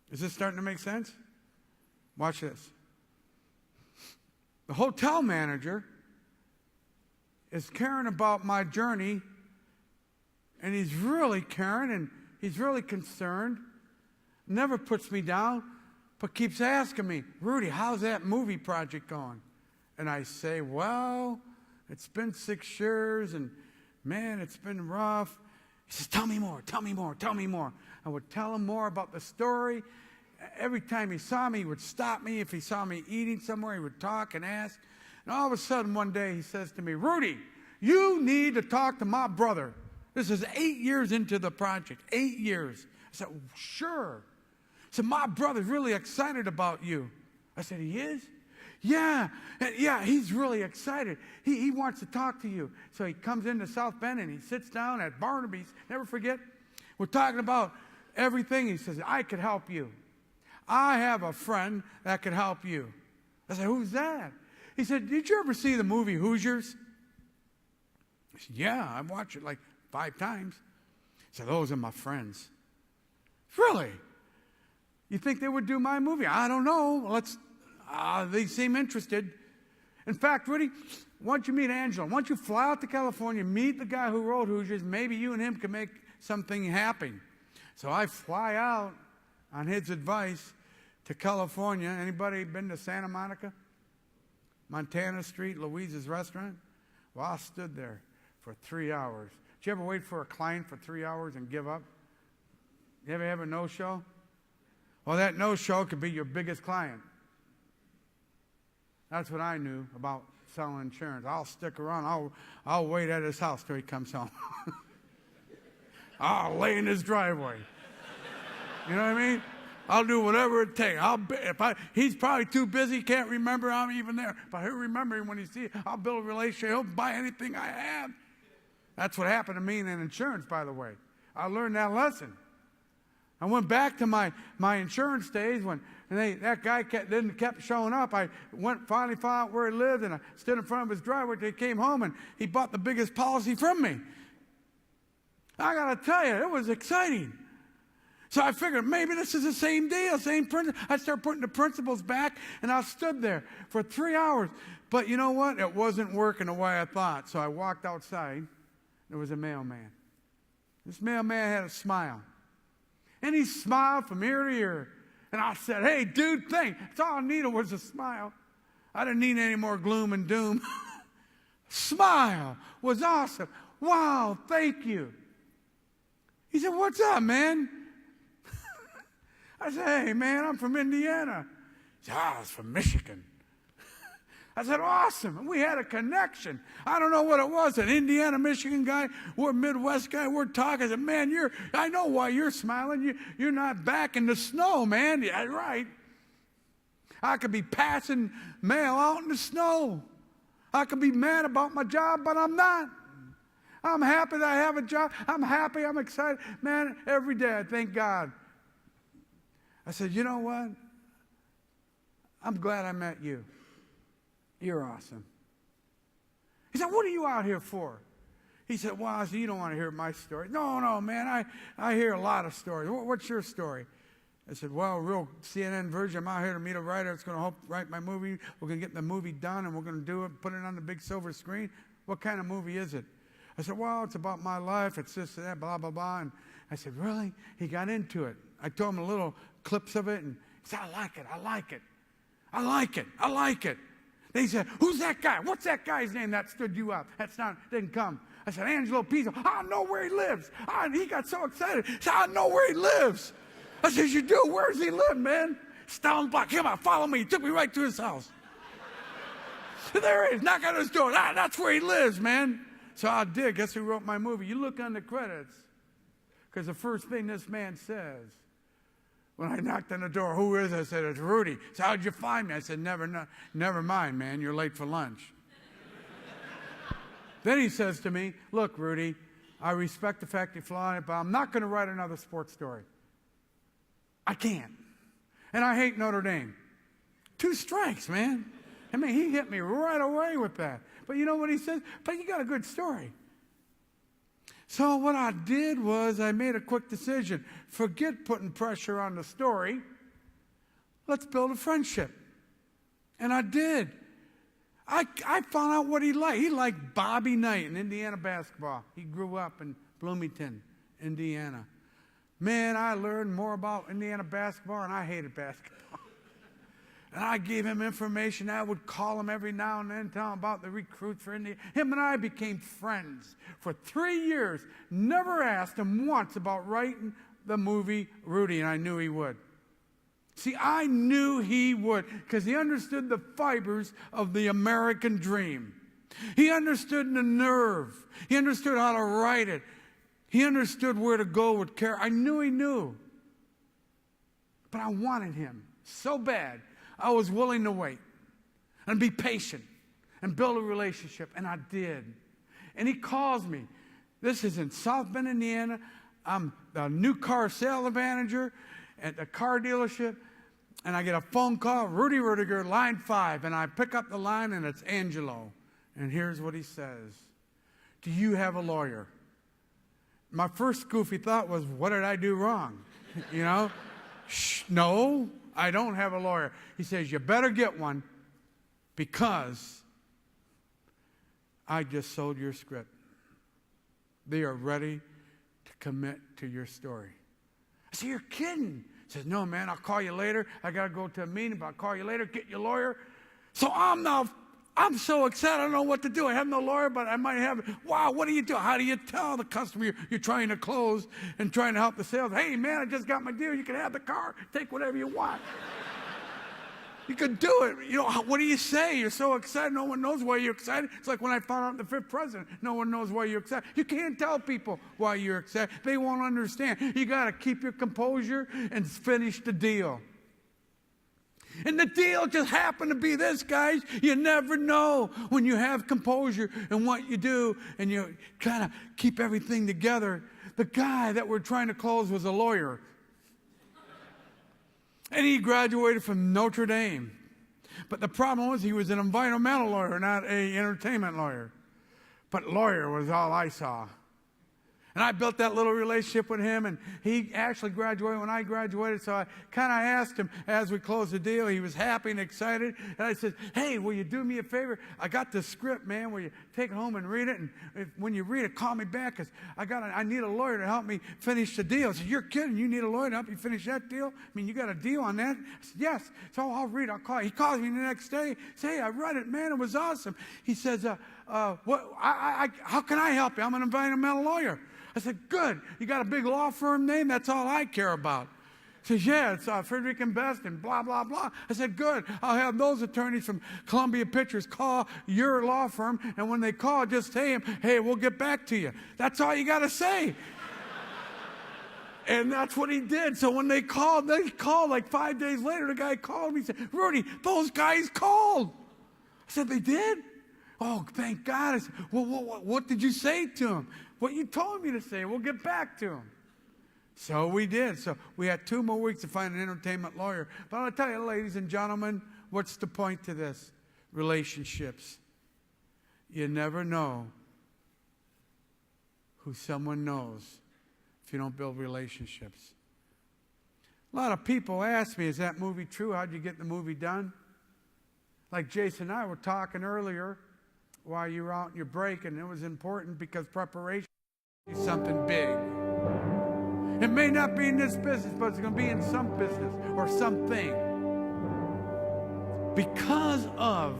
Is this starting to make sense? Watch this. The hotel manager is caring about my journey, and he's really caring, and he's really concerned. Never puts me down, but keeps asking me, Rudy, how's that movie project going? And I say, well, it's been 6 years, and man, it's been rough. He says, tell me more, tell me more, tell me more. I would tell him more about the story. Every time he saw me, he would stop me. If he saw me eating somewhere, he would talk and ask. And all of a sudden, one day, he says to me, Rudy, you need to talk to my brother. This is 8 years into the project, 8 years. I said, sure. He said, my brother's really excited about you. I said, he is? Yeah, he's really excited. He wants to talk to you. So he comes into South Bend and he sits down at Barnaby's. Never forget, we're talking about everything. He says, I could help you. I have a friend that could help you. I said, who's that? He said, did you ever see the movie Hoosiers? I said, yeah, I've watched it like 5 times. He said, those are my friends. Really? You think they would do my movie? I don't know. They seem interested. In fact, Rudy, why don't you meet Angela? Why don't you fly out to California, meet the guy who wrote Hoosiers? Maybe you and him can make something happen. So I fly out on his advice to California. Anybody been to Santa Monica? Montana Street, Louise's restaurant? Well, I stood there for 3 hours. Did you ever wait for a client for 3 hours and give up? You ever have a no-show? Well, that no-show could be your biggest client. That's what I knew about selling insurance. I'll stick around. I'll wait at his house till he comes home. I'll lay in his driveway. You know what I mean? I'll do whatever it takes. He's probably too busy, can't remember I'm even there. But he'll remember him when he sees it. I'll build a relationship. He'll buy anything I have. That's what happened to me in insurance, by the way. I learned that lesson. I went back to my insurance days when that guy kept showing up. I finally found out where he lived, and I stood in front of his driveway till he came home, and he bought the biggest policy from me. I got to tell you, it was exciting. So I figured maybe this is the same deal, same principle. I started putting the principles back, and I stood there for 3 hours. But you know what? It wasn't working the way I thought. So I walked outside. There was a mailman. This mailman had a smile. And he smiled from ear to ear. And I said, hey, dude, thanks. That's all I needed was a smile. I didn't need any more gloom and doom. Smile was awesome. Wow, thank you. He said, what's up, man? I said, hey, man, I'm from Indiana. He said, I was from Michigan. I said, awesome. And we had a connection. I don't know what it was, an Indiana, Michigan guy. We're a Midwest guy. We're talking. I said, man, I know why you're smiling. You're not back in the snow, man. Yeah, right. I could be passing mail out in the snow. I could be mad about my job, but I'm not. I'm happy that I have a job. I'm happy. I'm excited. Man, every day I thank God. I said, you know what? I'm glad I met you. You're awesome. He said, what are you out here for? He said, well, I said, you don't want to hear my story. No, man, I hear a lot of stories. What's your story? I said, well, real CNN version. I'm out here to meet a writer that's going to help write my movie. We're going to get the movie done, and we're going to do it, put it on the big silver screen. What kind of movie is it? I said, well, it's about my life. It's this and that, blah, blah, blah. And I said, really? He got into it. I told him a little clips of it, and he said, I like it. I like it. I like it. I like it. They said, who's that guy? What's that guy's name that stood you up? Didn't come. I said, Angelo Pizzo. I know where he lives. He got so excited. He said, I know where he lives. I said, you do? Where does he live, man? It's down the block. Come on, follow me. He took me right to his house. There he is. Knock on his door. That's where he lives, man. So I did. Guess who wrote my movie? You look on the credits. Because the first thing this man says, when I knocked on the door, who is it? I said, it's Rudy. He said, how'd you find me? I said, never mind, man. You're late for lunch. Then he says to me, look, Rudy, I respect the fact you fly, but I'm not going to write another sports story. I can't. And I hate Notre Dame. 2 strikes, man. I mean, he hit me right away with that. But you know what he says? But you got a good story. So what I did was I made a quick decision. Forget putting pressure on the story. Let's build a friendship. And I did. I found out what he liked. He liked Bobby Knight in Indiana basketball. He grew up in Bloomington, Indiana. Man, I learned more about Indiana basketball, and I hated basketball. And I gave him information. I would call him every now and then, tell him about the recruits for Indiana. Him and I became friends for 3 years. Never asked him once about writing the movie Rudy, and I knew he would. See, I knew he would because he understood the fibers of the American dream. He understood the nerve. He understood how to write it. He understood where to go with care. I knew he knew. But I wanted him so bad. I was willing to wait and be patient and build a relationship, and I did. And he calls me. This is in South Bend, Indiana. I'm a new car sales manager at a car dealership, and I get a phone call, Rudy Ruettiger, line 5, and I pick up the line, and it's Angelo. And here's what he says. Do you have a lawyer? My first goofy thought was, what did I do wrong? You know? No, I don't have a lawyer. He says, you better get one because I just sold your script. They are ready to commit to your story. I said, you're kidding. He says, no, man, I'll call you later. I got to go to a meeting, but I'll call you later, get your lawyer. So I'm so excited. I don't know what to do. I have no lawyer, but I might have. Wow, what do you do? How do you tell the customer you're trying to close and trying to help the sales? Hey, man, I just got my deal. You can have the car. Take whatever you want. You can do it. You know, what do you say? You're so excited. No one knows why you're excited. It's like when I found out the 5th president. No one knows why you're excited. You can't tell people why you're excited. They won't understand. You got to keep your composure and finish the deal. And the deal just happened to be this, guys. You never know when you have composure in what you do and you kind of keep everything together. The guy that we're trying to close was a lawyer. And he graduated from Notre Dame. But the problem was he was an environmental lawyer, not an entertainment lawyer. But lawyer was all I saw. And I built that little relationship with him, and he actually graduated when I graduated, so I kind of asked him as we closed the deal. He was happy and excited, and I said, hey, will you do me a favor? I got the script, man. Will you take it home and read it? And when you read it, call me back, because I need a lawyer to help me finish the deal. I said, you're kidding. You need a lawyer to help you finish that deal? I mean, you got a deal on that? I said, yes. So I'll read it. I'll call you. He calls me the next day. Say, hey, I read it, man. It was awesome. He says, how can I help you? I'm an environmental lawyer. I said, good. You got a big law firm name? That's all I care about. He says, yeah, it's Frederick and Best and blah, blah, blah. I said, good. I'll have those attorneys from Columbia Pictures call your law firm, and when they call, just say them, hey, we'll get back to you. That's all you got to say. And that's what he did. So when they called like 5 days later. The guy called me and said, Rudy, those guys called. I said, they did? Oh, thank God. I said, well, what did you say to him? What you told me to say. We'll get back to him. So we did. So we had 2 more weeks to find an entertainment lawyer. But I'll tell you, ladies and gentlemen, what's the point to this? Relationships. You never know who someone knows if you don't build relationships. A lot of people ask me, is that movie true? How'd you get the movie done? Like Jason and I were talking earlier while you were out on your break, and it was important because preparation is something big. It may not be in this business, but it's going to be in some business or something. Because of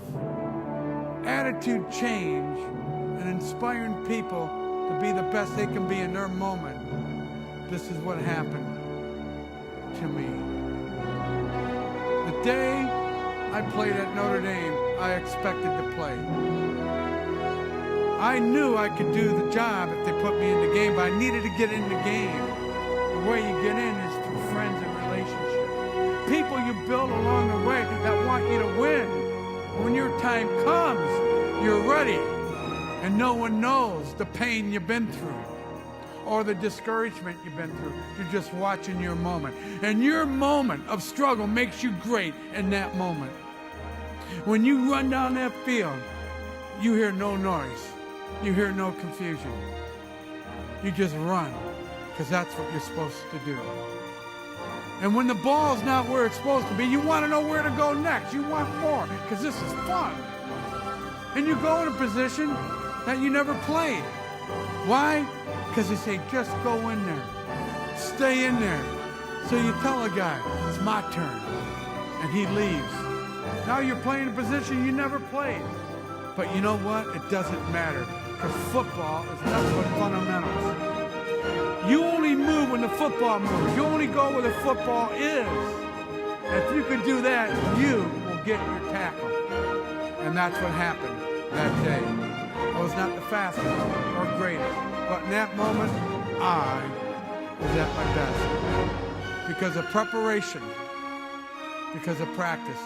attitude change and inspiring people to be the best they can be in their moment, this is what happened to me. The day I played at Notre Dame, I expected to play. I knew I could do the job if they put me in the game, but I needed to get in the game. The way you get in is through friends and relationships. People you build along the way that want you to win. When your time comes, you're ready. And no one knows the pain you've been through or the discouragement you've been through. You're just watching your moment. And your moment of struggle makes you great in that moment. When you run down that field, you hear no noise. You hear no confusion. You just run, because that's what you're supposed to do. And when the ball's not where it's supposed to be, you want to know where to go next. You want more, because this is fun. And you go in a position that you never played. Why? Because they say, just go in there. Stay in there. So you tell a guy, it's my turn. And he leaves. Now you're playing a position you never played. But you know what? It doesn't matter. Because football is nothing but fundamentals. You only move when the football moves. You only go where the football is. And if you can do that, you will get your tackle. And that's what happened that day. I was not the fastest or greatest. But in that moment, I was at my best. Because of preparation. Because of practice.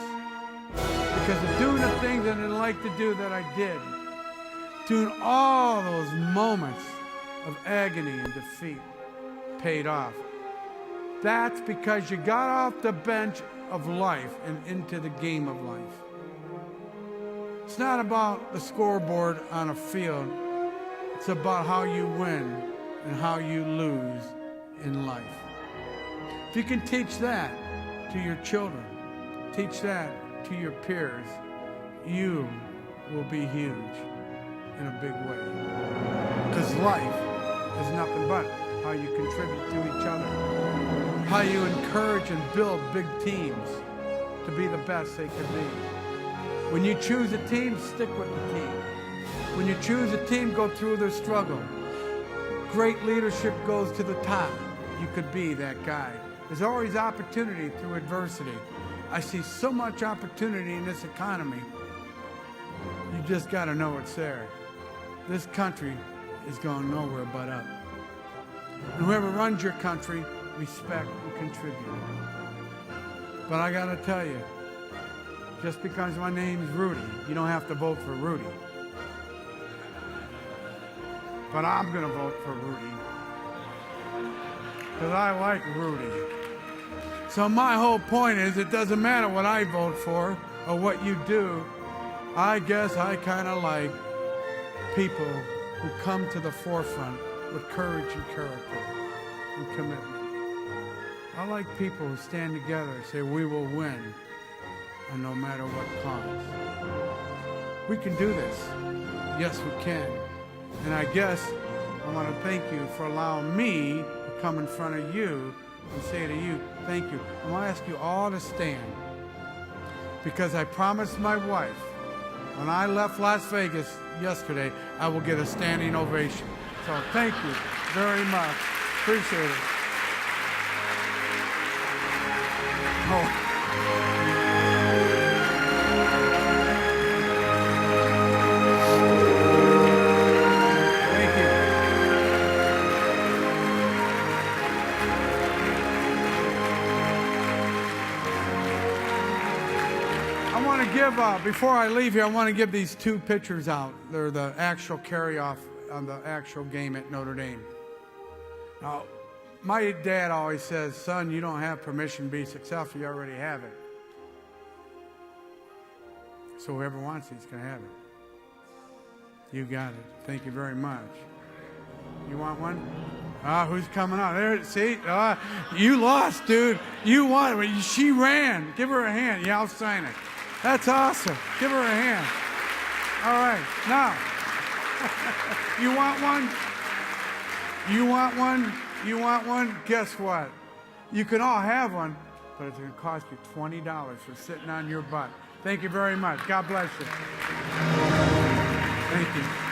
Because of doing the things that I didn't like to do that I did. Doing all those moments of agony and defeat paid off. That's because you got off the bench of life and into the game of life. It's not about the scoreboard on a field. It's about how you win and how you lose in life. If you can teach that to your children, teach that to your peers, you will be huge in a big way. Because life is nothing but how you contribute to each other, how you encourage and build big teams to be the best they can be. When you choose a team, stick with the team. When you choose a team, go through their struggle. Great leadership goes to the top. You could be that guy. There's always opportunity through adversity. I see so much opportunity in this economy. You just got to know it's there. This country is going nowhere but up. And whoever runs your country, respect and contribute. But I got to tell you, just because my name's Rudy, you don't have to vote for Rudy. But I'm going to vote for Rudy. Because I like Rudy. So my whole point is, it doesn't matter what I vote for or what you do. I guess I kind of like people who come to the forefront with courage and character and commitment. I like people who stand together and say, we will win, and no matter what cost. We can do this. Yes, we can. And I guess I want to thank you for allowing me to come in front of you and say to you, thank you. I want to ask you all to stand, because I promised my wife when I left Las Vegas yesterday, I will get a standing ovation. So thank you very much. Appreciate it. Oh. Thank you. I want to give, before I leave here, I want to give these two pictures out. They're the actual carry-off on the actual game at Notre Dame. Now, my dad always says, son, you don't have permission to be successful, you already have it. So whoever wants it, he's going to have it. You got it. Thank you very much. You want one? Who's coming on? There, see? You lost, dude. You won. She ran. Give her a hand. Yeah, I'll sign it. That's awesome. Give her a hand. All right. Now, you want one? You want one? You want one? Guess what? You can all have one, but it's going to cost you $20 for sitting on your butt. Thank you very much. God bless you. Thank you.